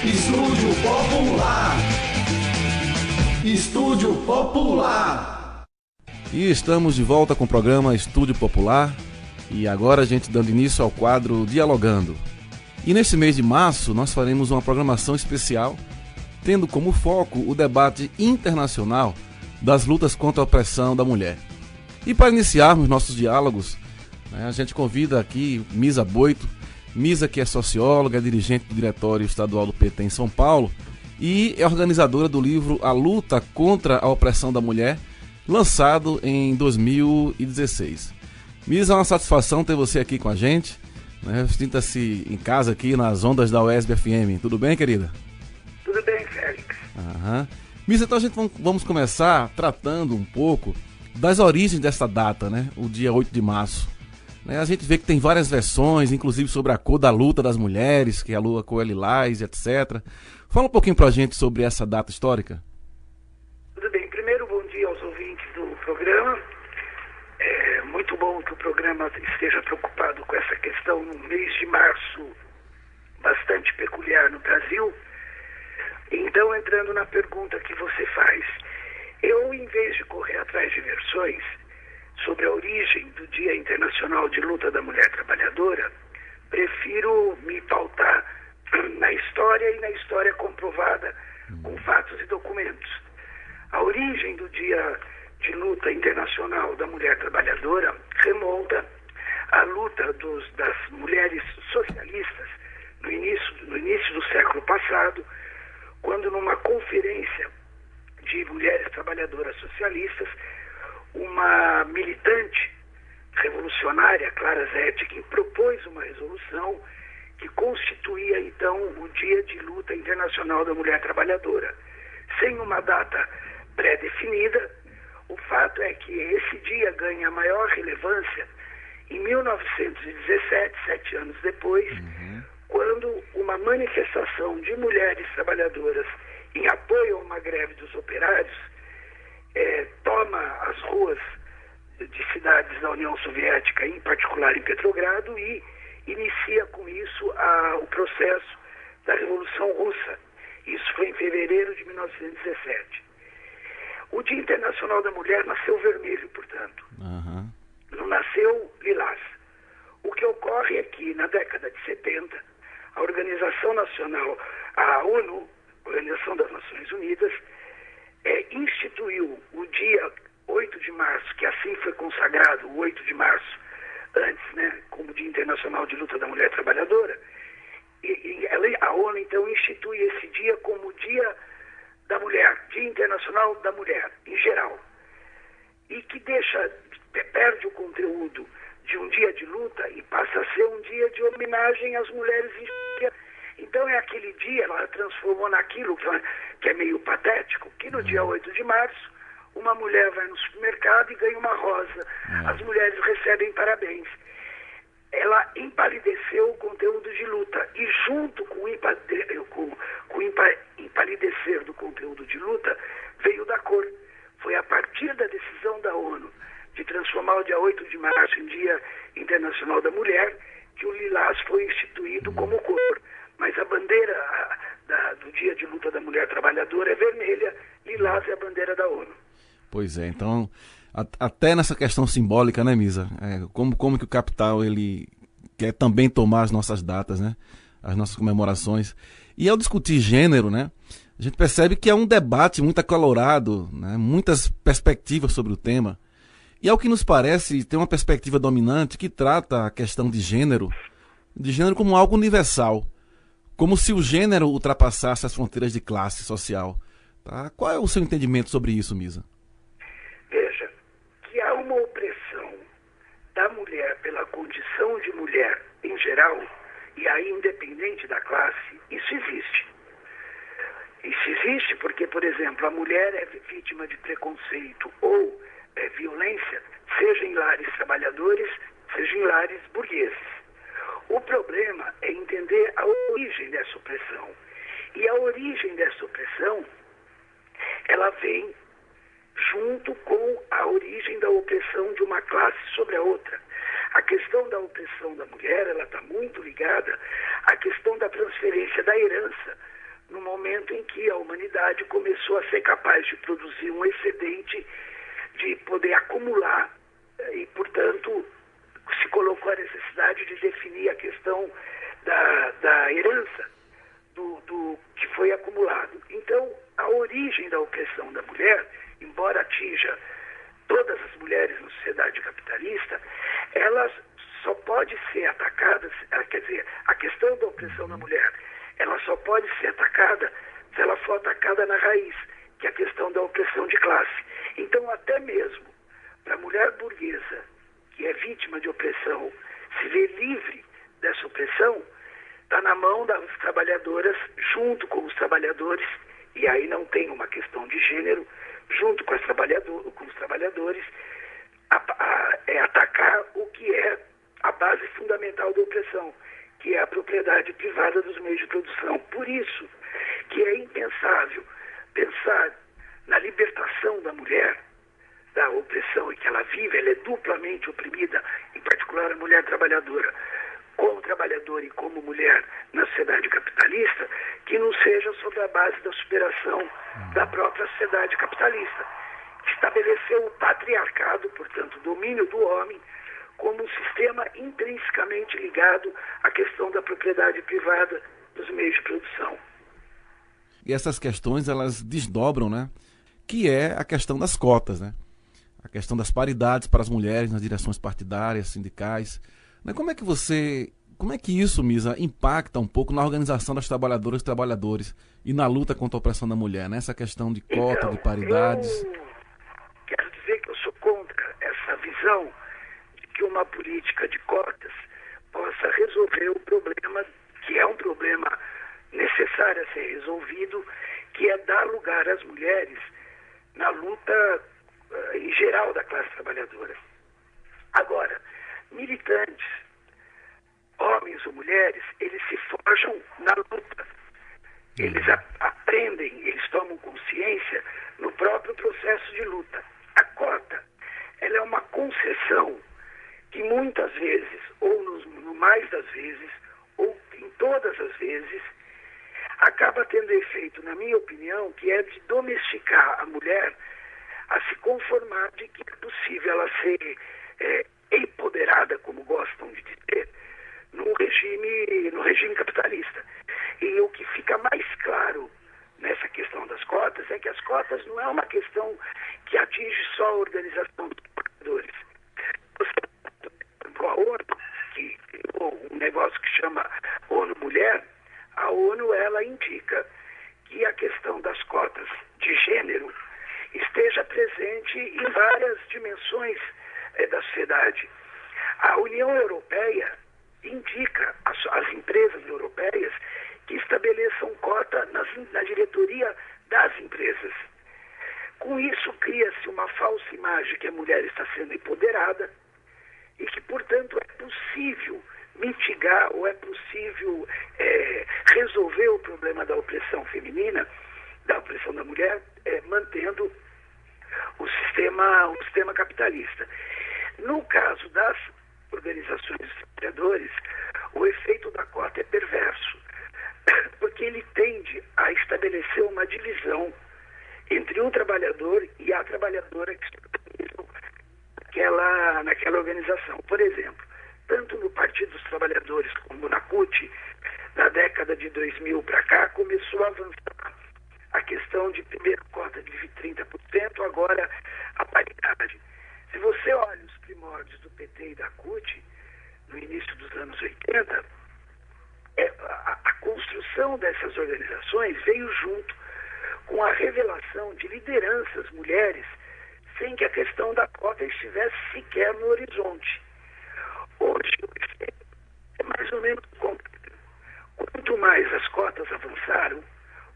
Estúdio Popular. Estúdio Popular. E estamos de volta com o programa Estúdio Popular. E agora a gente dando início ao quadro Dialogando. E neste mês de março nós faremos uma programação especial, tendo como foco o debate internacional das lutas contra a opressão da mulher. E para iniciarmos nossos diálogos, a gente convida aqui Misa Boito. Misa, que é socióloga, é dirigente do Diretório Estadual do PT em São Paulo e é organizadora do livro A Luta contra a Opressão da Mulher, lançado em 2016. Misa, é uma satisfação ter você aqui com a gente, né? Sinta-se em casa aqui nas ondas da UESB FM. Tudo bem, querida? Tudo bem, Félix. Misa, então a gente vamos começar tratando um pouco das origens dessa data, né? O dia 8 de março. A gente vê que tem várias versões, inclusive sobre a cor da luta das mulheres, que é a cor é lilás, etc. Fala um pouquinho pra gente sobre essa data histórica. Tudo bem. Primeiro, bom dia aos ouvintes do programa. É muito bom que o programa esteja preocupado com essa questão no mês de março, bastante peculiar no Brasil. Então, entrando na pergunta que você faz, eu, em vez de correr atrás de versões sobre a origem do Dia Internacional de Luta da Mulher Trabalhadora, prefiro me pautar na história e na história comprovada com fatos e documentos. A origem do Dia de Luta Internacional da Mulher Trabalhadora remonta à luta das mulheres socialistas no início do século passado, quando numa conferência de mulheres trabalhadoras socialistas, uma militante revolucionária, Clara Zetkin, propôs uma resolução que constituía então o Dia de Luta Internacional da Mulher Trabalhadora. Sem uma data pré-definida, o fato é que esse dia ganha maior relevância em 1917, 7 anos depois, quando uma manifestação de mulheres trabalhadoras em apoio a uma greve dos operários toma as ruas de cidades da União Soviética, em particular em Petrogrado, e inicia com isso o processo da Revolução Russa. Isso foi em fevereiro de 1917. O Dia Internacional da Mulher nasceu vermelho, portanto. Não nasceu lilás. O que ocorre é que, na década de 70, a Organização Nacional, a ONU, Organização das Nações Unidas, instituiu o dia 8 de março, que assim foi consagrado, o 8 de março, antes, como Dia Internacional de Luta da Mulher Trabalhadora. A ONU, então, institui esse dia como Dia da Mulher, Dia Internacional da Mulher, em geral. E que perde o conteúdo de um dia de luta e passa a ser um dia de homenagem às mulheres em dia. Então é aquele dia, ela transformou naquilo que é meio patético, que no dia 8 de março, uma mulher vai no supermercado e ganha uma rosa. As mulheres recebem parabéns. Ela empalideceu o conteúdo de luta e junto com o empalidecer do conteúdo de luta veio da cor. Foi a partir da decisão da ONU de transformar o dia 8 de março em Dia Internacional da Mulher que o lilás foi instituído como cor. Mas a bandeira do Dia de Luta da Mulher Trabalhadora é vermelha, lilás é a bandeira da ONU. Pois é, então, até nessa questão simbólica, né, Misa? Como que o capital, ele quer também tomar as nossas datas, né? As nossas comemorações. E ao discutir gênero, né, a gente percebe que é um debate muito acalorado, né, muitas perspectivas sobre o tema. E ao que nos parece, tem uma perspectiva dominante que trata a questão de gênero como algo universal. Como se o gênero ultrapassasse as fronteiras de classe social. Tá? Qual é o seu entendimento sobre isso, Misa? Veja, que há uma opressão da mulher pela condição de mulher em geral, e aí independente da classe, isso existe. Isso existe porque, por exemplo, a mulher é vítima de preconceito ou violência, seja em lares trabalhadores, seja em lares burgueses. O problema é entender a origem dessa opressão. E a origem dessa opressão, ela vem junto com a origem da opressão de uma classe sobre a outra. A questão da opressão da mulher, ela está muito ligada à questão da transferência da herança no momento em que a humanidade começou a ser capaz de produzir um excedente, de poder acumular, e, portanto, se colocou a necessidade de definir a questão da herança do que foi acumulado. Então, a origem da opressão da mulher, embora atinja todas as mulheres na sociedade capitalista, ela só pode ser atacada, quer dizer, a questão da opressão da mulher, ela só pode ser atacada se ela for atacada na raiz, que é a questão da opressão de classe. Então, até mesmo para a mulher burguesa, que é vítima de opressão, se ver livre dessa opressão, está na mão das trabalhadoras, junto com os trabalhadores, e aí não tem uma questão de gênero, junto com os trabalhadores, é atacar o que é a base fundamental da opressão, que é a propriedade privada dos meios de produção. Por isso que é impensável pensar na libertação da mulher da opressão em que ela vive. Ela é duplamente oprimida, em particular a mulher trabalhadora, como trabalhadora e como mulher na sociedade capitalista, que não seja sobre a base da superação da própria sociedade capitalista, que estabeleceu o patriarcado, portanto, o domínio do homem, como um sistema intrinsecamente ligado à questão da propriedade privada dos meios de produção. E essas questões, elas desdobram, né? Que é a questão das cotas, né? A questão das paridades para as mulheres nas direções partidárias, sindicais. Como é que isso, Misa, impacta um pouco na organização das trabalhadoras e trabalhadores e na luta contra a opressão da mulher, né? Essa questão de cota, de paridades? Eu quero dizer que eu sou contra essa visão de que uma política de cotas possa resolver o problema, que é um problema necessário a ser resolvido, que é dar lugar às mulheres na luta em geral da classe trabalhadora. Agora, militantes, homens ou mulheres, eles se forjam na luta. Eles aprendem, eles tomam consciência no próprio processo de luta. A cota, ela é uma concessão que muitas vezes, ou no mais das vezes, ou em todas as vezes, acaba tendo efeito, na minha opinião, que é de domesticar a mulher a se conformar de que é possível ela ser empoderada, como gostam de dizer, no regime capitalista. E o que fica mais claro nessa questão das cotas é que as cotas não é uma questão que atinge só a organização dos trabalhadores. A ONU, um negócio que chama ONU Mulher, a ONU ela indica que a questão das cotas de gênero esteja presente em várias dimensões da sociedade. A União Europeia indica às empresas europeias que estabeleçam cota na diretoria das empresas. Com isso, cria-se uma falsa imagem que a mulher está sendo empoderada e que, portanto, é possível mitigar ou é possível resolver o problema da opressão feminina, da opressão da mulher, mantendo o sistema capitalista. No caso das organizações dos trabalhadores, o efeito da cota é perverso, porque ele tende a estabelecer uma divisão entre o trabalhador e a trabalhadora que estão naquela organização. Por exemplo, tanto no Partido dos Trabalhadores como na CUT, na década de 2000 para cá, começou a avançar a questão de primeiro cota de 30%, agora a paridade. Se você olha os primórdios do PT e da CUT, no início dos anos 80, a construção dessas organizações veio junto com a revelação de lideranças mulheres sem que a questão da cota estivesse sequer no horizonte. Hoje, o efeito é mais ou menos o contrário. Quanto mais as cotas avançaram,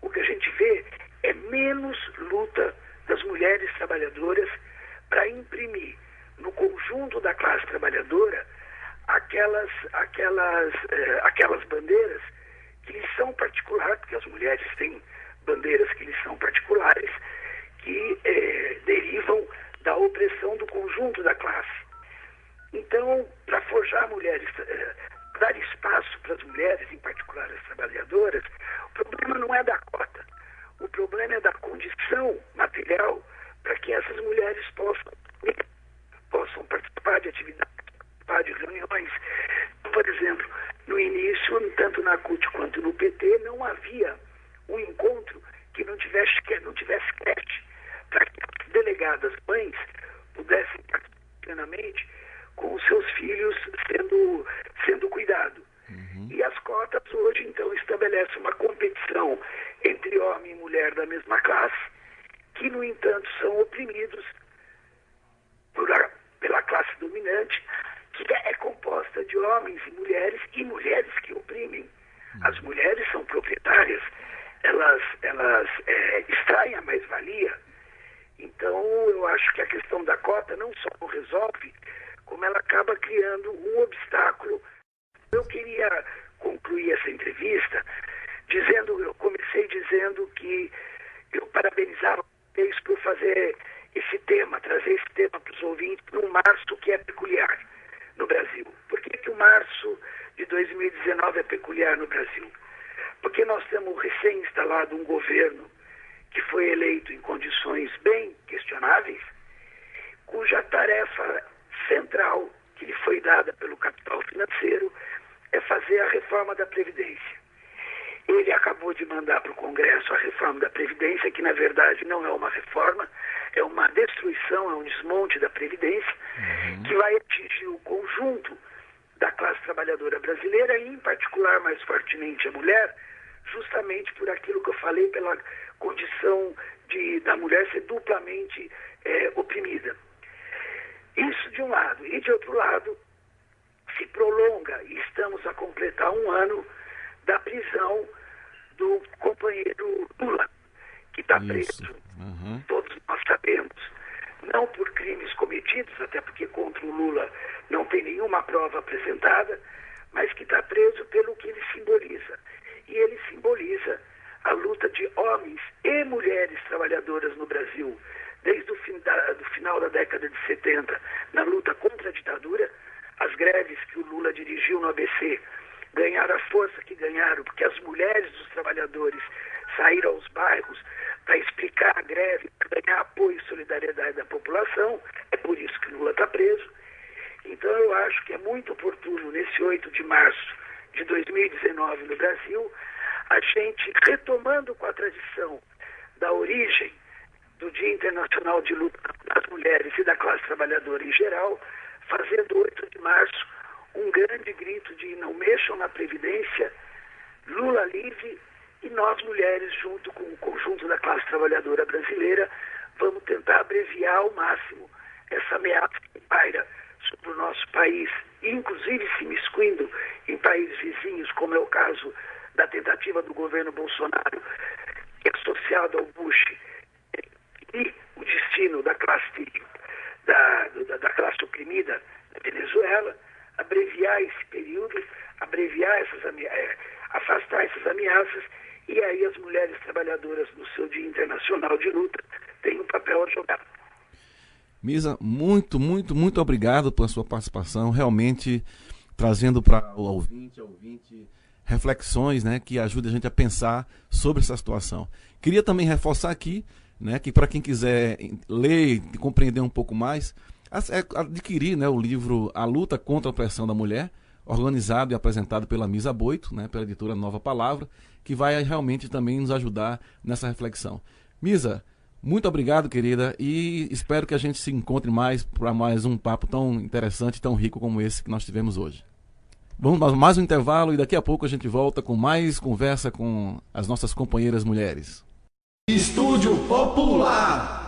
o que a gente vê é menos luta das mulheres trabalhadoras para imprimir no conjunto da classe trabalhadora aquelas bandeiras que lhes são particulares, porque as mulheres têm bandeiras que lhes são particulares, que derivam da opressão do conjunto da classe. Então, para forjar mulheres, dar espaço para as mulheres, em particular as trabalhadoras, o problema não é da PT não havia um encontro que não tivesse creche, para que as delegadas mães pudessem participar plenamente com os seus filhos sendo cuidado. E as cotas hoje, então, estabelecem uma competição entre homem e mulher da mesma classe, que, no entanto, são oprimidos pela classe dominante, que é composta de homens e mulheres que oprimem. As mulheres são proprietárias, elas extraem a mais-valia. Então, eu acho que a questão da cota não só não resolve, como ela acaba criando um obstáculo. Eu queria concluir essa entrevista eu comecei dizendo que eu parabenizava vocês por fazer trazer esse tema para os ouvintes num março que é peculiar no Brasil. Por que o março de 2019 é peculiar no Brasil? Porque nós temos recém-instalado um governo que foi eleito em condições bem questionáveis, cuja tarefa central que lhe foi dada pelo capital financeiro é fazer a reforma da Previdência. Ele acabou de mandar para o Congresso a reforma da Previdência, que na verdade não é uma reforma, é uma destruição, é um desmonte da Previdência, que vai atingir o conjunto da classe trabalhadora brasileira e, em particular, mais fortemente a mulher, justamente por aquilo que eu falei, pela condição da mulher ser duplamente oprimida. Isso de um lado. E de outro lado, se prolonga, e estamos a completar um ano da prisão do companheiro Lula, que está preso. Todos nós sabemos, não por crimes cometidos, até porque contra o Lula não tem nenhuma prova apresentada, mas que está preso pelo que ele simboliza. E ele simboliza a luta de homens e mulheres trabalhadoras no Brasil, desde o final da década de 70, na luta contra a ditadura. As greves que o Lula dirigiu no ABC ganharam a força que ganharam, porque as mulheres dos trabalhadores saíram aos bairros para explicar a greve, para ganhar apoio e solidariedade da população. É por isso que Lula está preso. Então eu acho que é muito oportuno, nesse 8 de março de 2019 no Brasil, a gente, retomando com a tradição da origem do Dia Internacional de Luta das Mulheres e da classe trabalhadora em geral, fazer do 8 de março um grande grito de não mexam na Previdência, Lula livre, e nós mulheres, junto com o conjunto da classe trabalhadora brasileira, vamos tentar abreviar ao máximo essa ameaça que paira sobre o nosso país, inclusive se miscuindo em países vizinhos, como é o caso da tentativa do governo Bolsonaro, que é associado ao Bush, e o destino da classe da classe oprimida da Venezuela, abreviar esse período, afastar essas ameaças, e aí as mulheres trabalhadoras no seu Dia Internacional de Luta têm um papel a jogar. Misa, muito obrigado pela sua participação, realmente trazendo para o ouvinte reflexões, né, que ajudem a gente a pensar sobre essa situação. Queria também reforçar aqui, né, que para quem quiser ler e compreender um pouco mais, adquirir, né, o livro A Luta contra a Opressão da Mulher, organizado e apresentado pela Misa Boito, né, pela editora Nova Palavra, que vai realmente também nos ajudar nessa reflexão. Misa, muito obrigado, querida, e espero que a gente se encontre mais para mais um papo tão interessante, tão rico como esse que nós tivemos hoje. Vamos para mais um intervalo e daqui a pouco a gente volta com mais conversa com as nossas companheiras mulheres. Estúdio Popular.